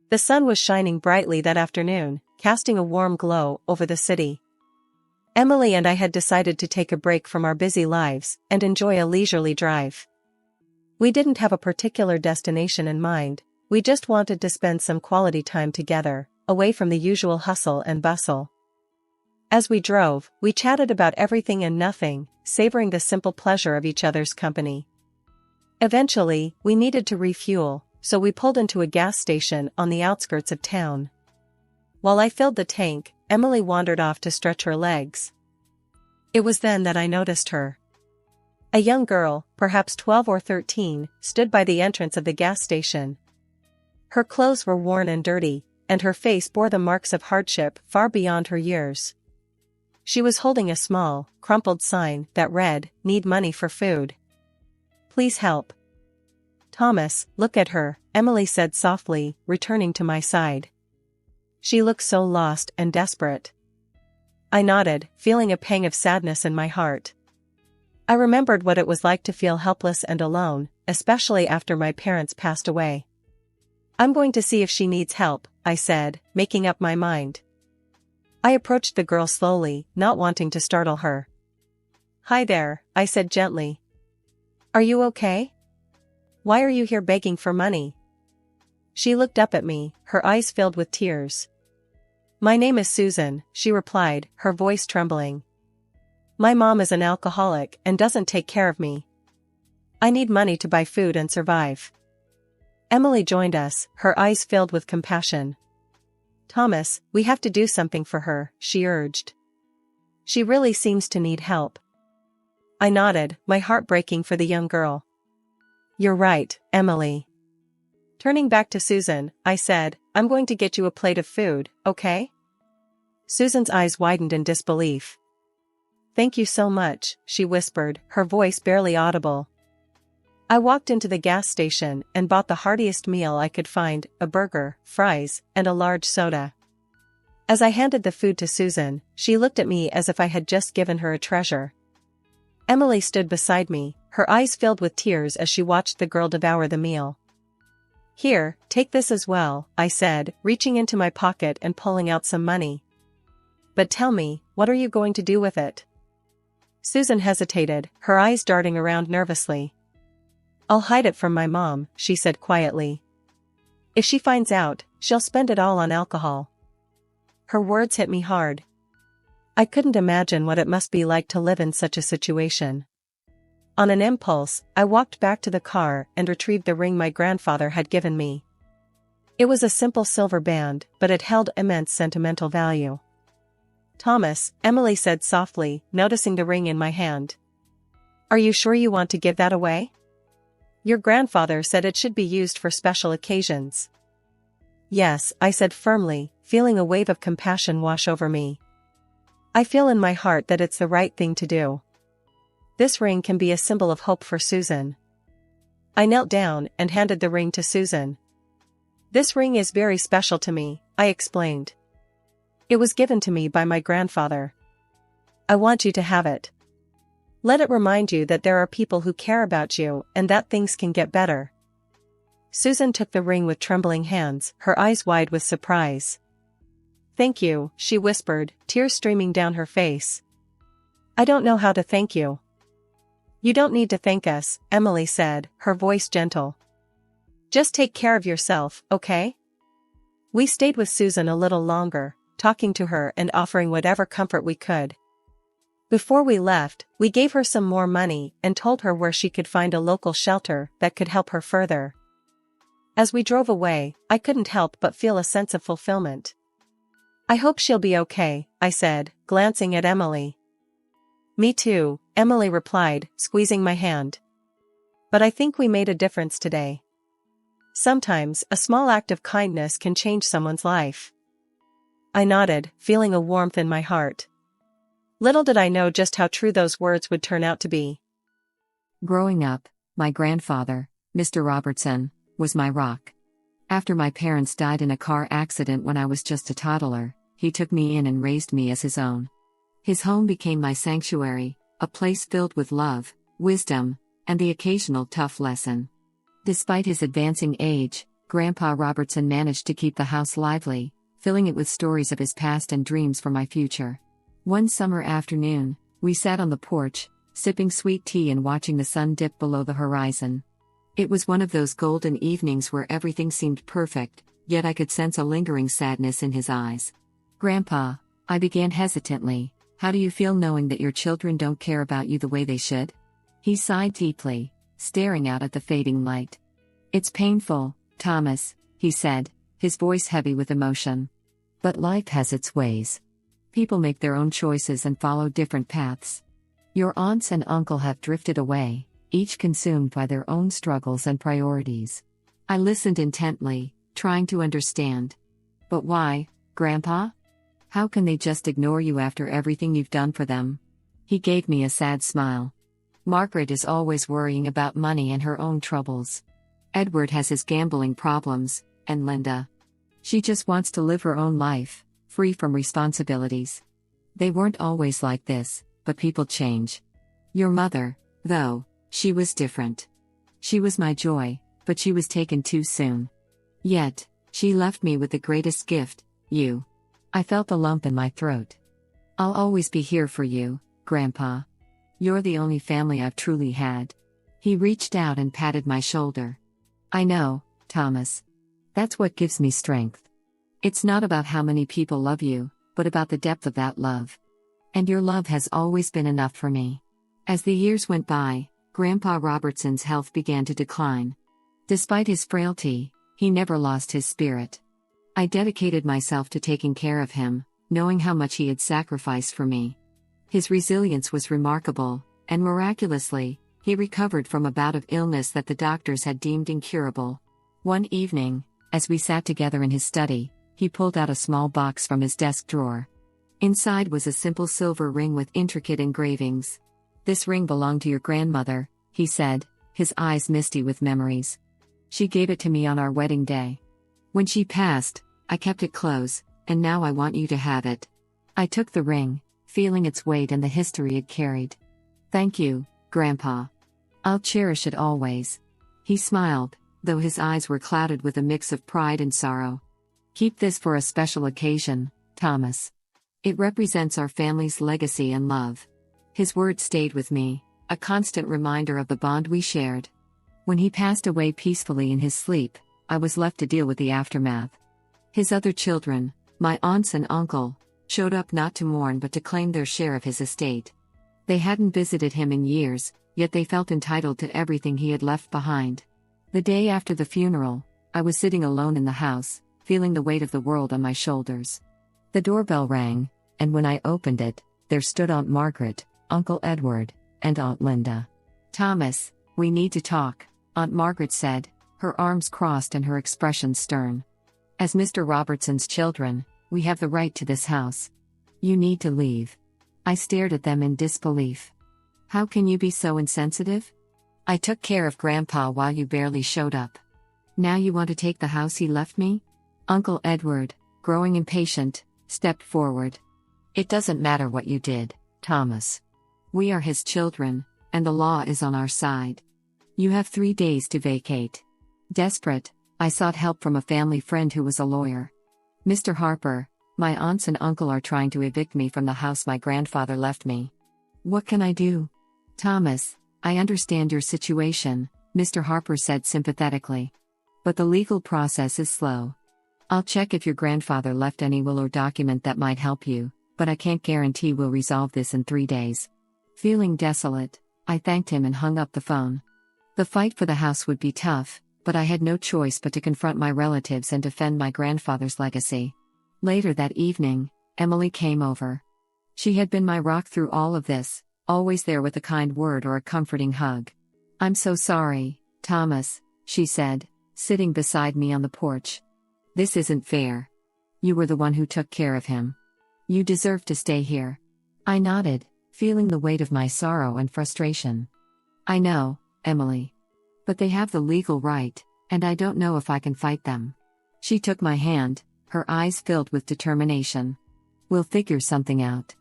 The sun was shining brightly that afternoon, casting a warm glow over the city. Emily and I had decided to take a break from our busy lives and enjoy a leisurely drive. We didn't have a particular destination in mind, we just wanted to spend some quality time together, away from the usual hustle and bustle. As we drove, we chatted about everything and nothing, savoring the simple pleasure of each other's company. Eventually, we needed to refuel, so we pulled into a gas station on the outskirts of town. While I filled the tank, Emily wandered off to stretch her legs. It was then that I noticed her. A young girl, perhaps 12 or 13, stood by the entrance of the gas station. Her clothes were worn and dirty, and her face bore the marks of hardship far beyond her years. She was holding a small, crumpled sign that read, "Need money for food. Please help." "Thomas, look at her," Emily said softly, returning to my side. "She looks so lost and desperate." I nodded, feeling a pang of sadness in my heart. I remembered what it was like to feel helpless and alone, especially after my parents passed away. "I'm going to see if she needs help," I said, making up my mind. I approached the girl slowly, not wanting to startle her. "Hi there," I said gently. "Are you okay? Why are you here begging for money?" She looked up at me, her eyes filled with tears. "My name is Susan," she replied, her voice trembling. "My mom is an alcoholic and doesn't take care of me. I need money to buy food and survive." Emily joined us, her eyes filled with compassion. "Thomas, we have to do something for her," she urged. "She really seems to need help." I nodded, my heart breaking for the young girl. "You're right, Emily." Turning back to Susan, I said, "I'm going to get you a plate of food, okay?" Susan's eyes widened in disbelief. "Thank you so much," she whispered, her voice barely audible. I walked into the gas station and bought the heartiest meal I could find, a burger, fries, and a large soda. As I handed the food to Susan, she looked at me as if I had just given her a treasure. Emily stood beside me, her eyes filled with tears as she watched the girl devour the meal. "Here, take this as well," I said, reaching into my pocket and pulling out some money. "But tell me, what are you going to do with it?" Susan hesitated, her eyes darting around nervously. "I'll hide it from my mom," she said quietly. "If she finds out, she'll spend it all on alcohol." Her words hit me hard. I couldn't imagine what it must be like to live in such a situation. On an impulse, I walked back to the car and retrieved the ring my grandfather had given me. It was a simple silver band, but it held immense sentimental value. "Thomas," Emily said softly, noticing the ring in my hand. "Are you sure you want to give that away? Your grandfather said it should be used for special occasions." "Yes," I said firmly, feeling a wave of compassion wash over me. "I feel in my heart that it's the right thing to do. This ring can be a symbol of hope for Susan." I knelt down and handed the ring to Susan. "This ring is very special to me," I explained. "It was given to me by my grandfather. I want you to have it. Let it remind you that there are people who care about you and that things can get better." Susan took the ring with trembling hands, her eyes wide with surprise. "Thank you," she whispered, tears streaming down her face. "I don't know how to thank you." "You don't need to thank us," Emily said, her voice gentle. "Just take care of yourself, okay?" We stayed with Susan a little longer, talking to her and offering whatever comfort we could. Before we left, we gave her some more money and told her where she could find a local shelter that could help her further. As we drove away, I couldn't help but feel a sense of fulfillment. "I hope she'll be okay," I said, glancing at Emily. "Me too," Emily replied, squeezing my hand. "But I think we made a difference today. Sometimes, a small act of kindness can change someone's life." I nodded, feeling a warmth in my heart. Little did I know just how true those words would turn out to be. Growing up, my grandfather, Mr. Robertson, was my rock. After my parents died in a car accident when I was just a toddler, he took me in and raised me as his own. His home became my sanctuary, a place filled with love, wisdom, and the occasional tough lesson. Despite his advancing age, Grandpa Robertson managed to keep the house lively, filling it with stories of his past and dreams for my future. One summer afternoon, we sat on the porch, sipping sweet tea and watching the sun dip below the horizon. It was one of those golden evenings where everything seemed perfect, yet I could sense a lingering sadness in his eyes. "Grandpa," I began hesitantly, "how do you feel knowing that your children don't care about you the way they should?" He sighed deeply, staring out at the fading light. "It's painful, Thomas," he said, his voice heavy with emotion. "But life has its ways. People make their own choices and follow different paths. Your aunts and uncle have drifted away, each consumed by their own struggles and priorities." I listened intently, trying to understand. "But why, Grandpa? How can they just ignore you after everything you've done for them?" He gave me a sad smile. "Margaret is always worrying about money and her own troubles. Edward has his gambling problems, and Linda. She just wants to live her own life, free from responsibilities. They weren't always like this, but people change. Your mother, though, she was different. She was my joy, but she was taken too soon. Yet, she left me with the greatest gift, you." I felt a lump in my throat. "I'll always be here for you, Grandpa. You're the only family I've truly had." He reached out and patted my shoulder. "I know, Thomas. That's what gives me strength. It's not about how many people love you, but about the depth of that love. And your love has always been enough for me." As the years went by, Grandpa Robertson's health began to decline. Despite his frailty, he never lost his spirit. I dedicated myself to taking care of him, knowing how much he had sacrificed for me. His resilience was remarkable, and miraculously, he recovered from a bout of illness that the doctors had deemed incurable. One evening, as we sat together in his study, he pulled out a small box from his desk drawer. Inside was a simple silver ring with intricate engravings. "This ring belonged to your grandmother," he said, his eyes misty with memories. "She gave it to me on our wedding day. When she passed, I kept it close, and now I want you to have it." I took the ring, feeling its weight and the history it carried. "Thank you, Grandpa. I'll cherish it always." He smiled, though his eyes were clouded with a mix of pride and sorrow. "Keep this for a special occasion, Thomas. It represents our family's legacy and love." His words stayed with me, a constant reminder of the bond we shared. When he passed away peacefully in his sleep, I was left to deal with the aftermath. His other children, my aunts and uncle, showed up not to mourn but to claim their share of his estate. They hadn't visited him in years, yet they felt entitled to everything he had left behind. The day after the funeral, I was sitting alone in the house, feeling the weight of the world on my shoulders. The doorbell rang, and when I opened it, there stood Aunt Margaret, Uncle Edward, and Aunt Linda. "Thomas, we need to talk," Aunt Margaret said, her arms crossed and her expression stern. "As Mr. Robertson's children, we have the right to this house. You need to leave." I stared at them in disbelief. "How can you be so insensitive? I took care of Grandpa while you barely showed up. Now you want to take the house he left me?" Uncle Edward, growing impatient, stepped forward. "It doesn't matter what you did, Thomas. We are his children, and the law is on our side. You have 3 days to vacate." Desperate, I sought help from a family friend who was a lawyer. "Mr. Harper, my aunts and uncle are trying to evict me from the house my grandfather left me. What can I do?" "Thomas, I understand your situation," Mr. Harper said sympathetically. "But the legal process is slow. I'll check if your grandfather left any will or document that might help you, but I can't guarantee we'll resolve this in 3 days." Feeling desolate, I thanked him and hung up the phone. The fight for the house would be tough, but I had no choice but to confront my relatives and defend my grandfather's legacy. Later that evening, Emily came over. She had been my rock through all of this, always there with a kind word or a comforting hug. "I'm so sorry, Thomas," she said, sitting beside me on the porch. "This isn't fair. You were the one who took care of him. You deserve to stay here." I nodded, feeling the weight of my sorrow and frustration. "I know, Emily. But they have the legal right, and I don't know if I can fight them." She took my hand, her eyes filled with determination. "We'll figure something out.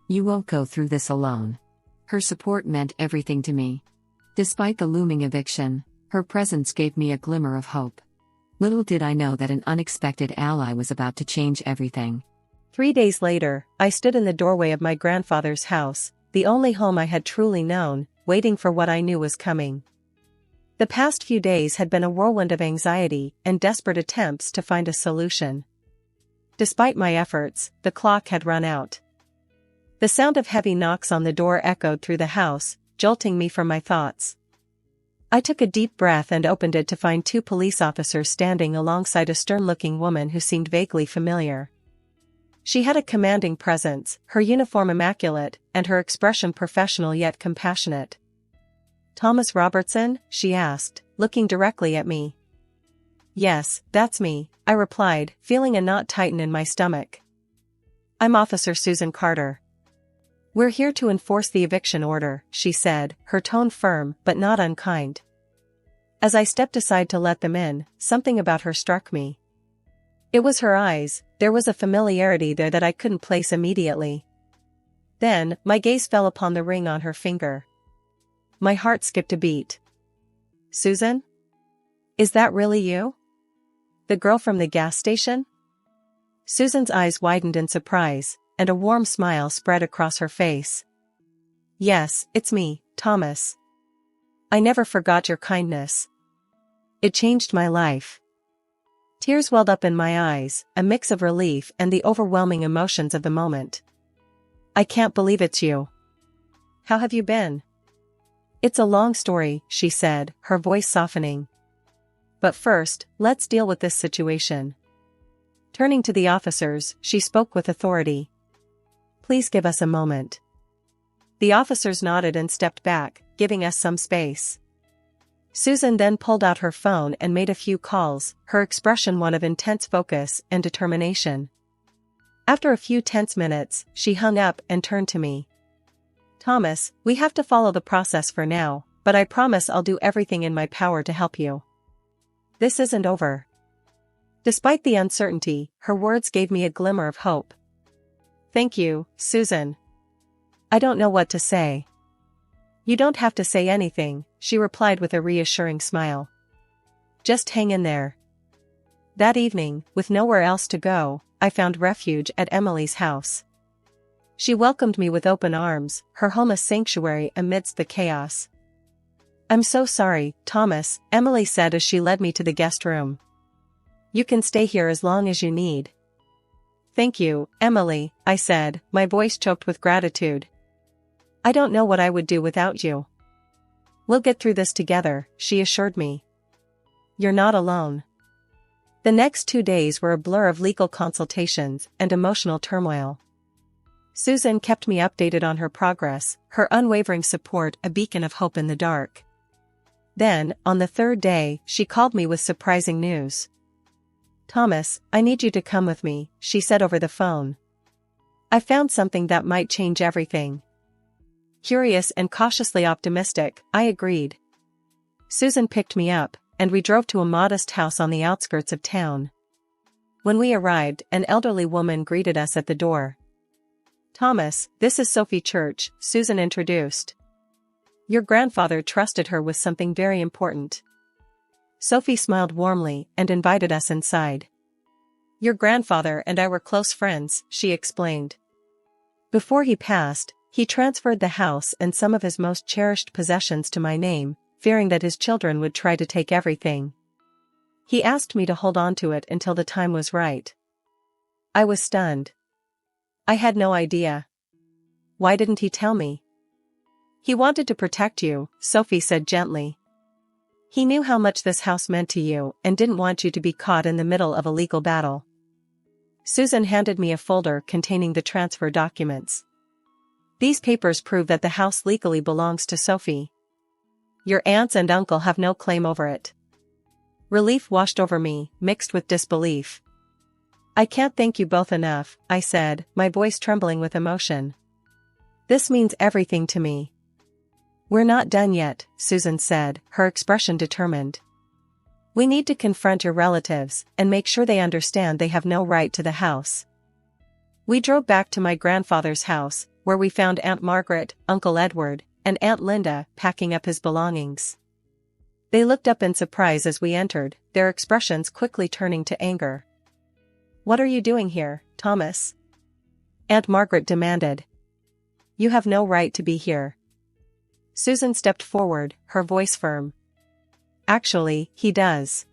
You won't go through this alone." Her support meant everything to me. Despite the looming eviction, her presence gave me a glimmer of hope. Little did I know that an unexpected ally was about to change everything. 3 days later, I stood in the doorway of my grandfather's house, the only home I had truly known, waiting for what I knew was coming. The past few days had been a whirlwind of anxiety and desperate attempts to find a solution. Despite my efforts, the clock had run out. The sound of heavy knocks on the door echoed through the house, jolting me from my thoughts. I took a deep breath and opened it to find 2 police officers standing alongside a stern-looking woman who seemed vaguely familiar. She had a commanding presence, her uniform immaculate, and her expression professional yet compassionate. "Thomas Robertson?" she asked, looking directly at me. "Yes, that's me," I replied, feeling a knot tighten in my stomach. "I'm Officer Susan Carter." "We're here to enforce the eviction order," she said, her tone firm but not unkind. As I stepped aside to let them in, something about her struck me. It was her eyes, there was a familiarity there that I couldn't place immediately. Then, my gaze fell upon the ring on her finger. My heart skipped a beat. "Susan? Is that really you? The girl from the gas station?" Susan's eyes widened in surprise, and a warm smile spread across her face. "Yes, it's me, Thomas. I never forgot your kindness. It changed my life." Tears welled up in my eyes, a mix of relief and the overwhelming emotions of the moment. "I can't believe it's you. How have you been?" "It's a long story," she said, her voice softening. "But first, let's deal with this situation." Turning to the officers, she spoke with authority. "Please give us a moment." The officers nodded and stepped back, giving us some space. Susan then pulled out her phone and made a few calls, her expression one of intense focus and determination. After a few tense minutes, she hung up and turned to me. "Thomas, we have to follow the process for now, but I promise I'll do everything in my power to help you. This isn't over." Despite the uncertainty, her words gave me a glimmer of hope. "Thank you, Susan. I don't know what to say." "You don't have to say anything," she replied with a reassuring smile. "Just hang in there." That evening, with nowhere else to go, I found refuge at Emily's house. She welcomed me with open arms, her home a sanctuary amidst the chaos. "I'm so sorry, Thomas," Emily said as she led me to the guest room. "You can stay here as long as you need." "Thank you, Emily," I said, my voice choked with gratitude. "I don't know what I would do without you." "We'll get through this together," she assured me. "You're not alone." The next 2 days were a blur of legal consultations and emotional turmoil. Susan kept me updated on her progress, her unwavering support a beacon of hope in the dark. Then, on the 3rd day, she called me with surprising news. "Thomas, I need you to come with me," she said over the phone. "I found something that might change everything." Curious and cautiously optimistic, I agreed. Susan picked me up, and we drove to a modest house on the outskirts of town. When we arrived, an elderly woman greeted us at the door. "Thomas, this is Sophie Church," Susan introduced. "Your grandfather trusted her with something very important." Sophie smiled warmly and invited us inside. "Your grandfather and I were close friends," she explained. "Before he passed, he transferred the house and some of his most cherished possessions to my name, fearing that his children would try to take everything. He asked me to hold on to it until the time was right." I was stunned. I had no idea. "Why didn't he tell me?" "He wanted to protect you," Sophie said gently. "He knew how much this house meant to you and didn't want you to be caught in the middle of a legal battle." Susan handed me a folder containing the transfer documents. "These papers prove that the house legally belongs to Sophie. Your aunts and uncle have no claim over it." Relief washed over me, mixed with disbelief. "I can't thank you both enough," I said, my voice trembling with emotion. "This means everything to me." "We're not done yet," Susan said, her expression determined. "We need to confront your relatives and make sure they understand they have no right to the house." We drove back to my grandfather's house, where we found Aunt Margaret, Uncle Edward, and Aunt Linda packing up his belongings. They looked up in surprise as we entered, their expressions quickly turning to anger. "What are you doing here, Thomas?" Aunt Margaret demanded. "You have no right to be here." Susan stepped forward, her voice firm. "Actually, he does.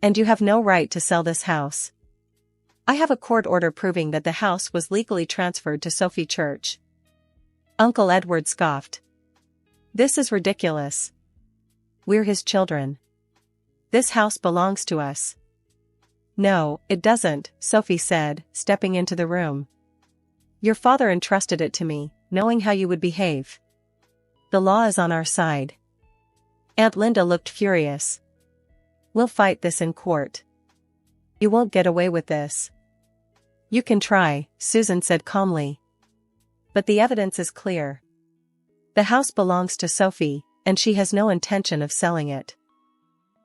And you have no right to sell this house. I have a court order proving that the house was legally transferred to Sophie Church." Uncle Edward scoffed. "This is ridiculous. We're his children. This house belongs to us." "No, it doesn't," Sophie said, stepping into the room. "Your father entrusted it to me, knowing how you would behave. The law is on our side." Aunt Linda looked furious. "We'll fight this in court. You won't get away with this." "You can try," Susan said calmly. "But the evidence is clear. The house belongs to Sophie, and she has no intention of selling it."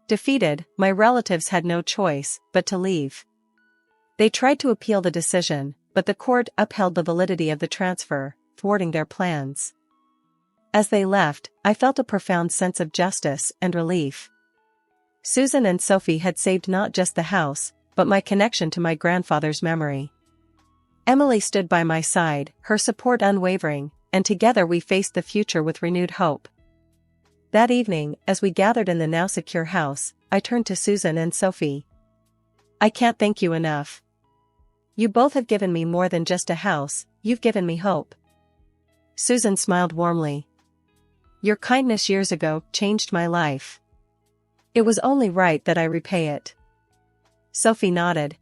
Defeated, my relatives had no choice but to leave. They tried to appeal the decision, but the court upheld the validity of the transfer, thwarting their plans. As they left, I felt a profound sense of justice and relief. Susan and Sophie had saved not just the house, but my connection to my grandfather's memory. Emily stood by my side, her support unwavering, and together we faced the future with renewed hope. That evening, as we gathered in the now secure house, I turned to Susan and Sophie. "I can't thank you enough. You both have given me more than just a house, you've given me hope." Susan smiled warmly. "Your kindness years ago changed my life. It was only right that I repay it." Sophie nodded.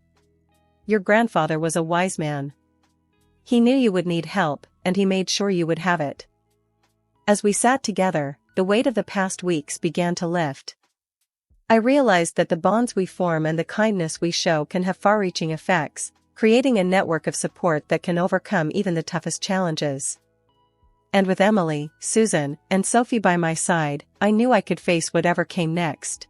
"Your grandfather was a wise man. He knew you would need help, and he made sure you would have it." As we sat together, the weight of the past weeks began to lift. I realized that the bonds we form and the kindness we show can have far-reaching effects, creating a network of support that can overcome even the toughest challenges. And with Emily, Susan, and Sophie by my side, I knew I could face whatever came next.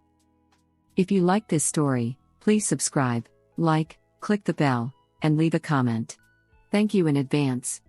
If you like this story, please subscribe, like, click the bell, and leave a comment. Thank you in advance.